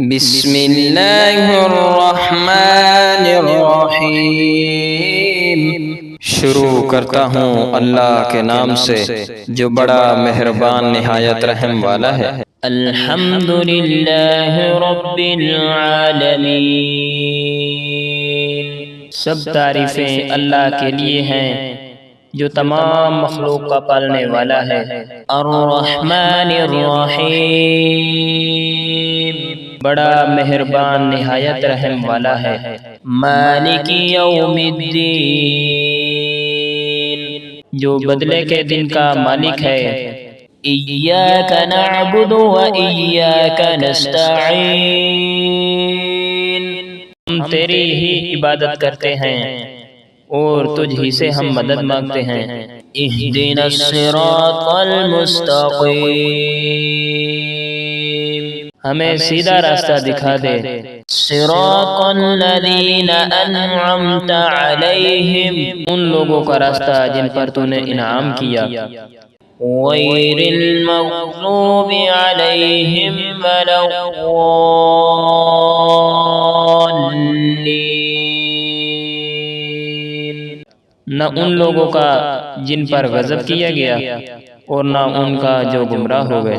بسم اللہ الرحمن الرحیم۔ شروع کرتا ہوں اللہ کے نام سے جو بڑا مہربان نہایت رحم والا ہے۔ الحمد للہ رب العالمین، سب تعریفیں اللہ کے لیے ہیں جو تمام مخلوق کا پالنے والا ہے۔ الرحمن الرحیم، بڑا مہربان نہایت رحم والا ہے۔ مالک یوم الدین، جو بدلے کے دن کا مالک ہے۔ ایاک نعبد و ایاک نستعین، ہم تیری ہی عبادت کرتے ہیں اور تجھ ہی سے ہم مدد مانگتے ہیں۔ اہدنا الصراط المستقیم، ہمیں سیدھا راستہ دکھا دے۔ صراط الذین انعمت علیہم، ان لوگوں کا راستہ جن پر تو نے انعام کیا۔ غیر المغضوب علیہم ولا الضالین، نہ ان لوگوں کا جن پر غضب کیا گیا اور نہ ان کا جو گمراہ ہو گئے۔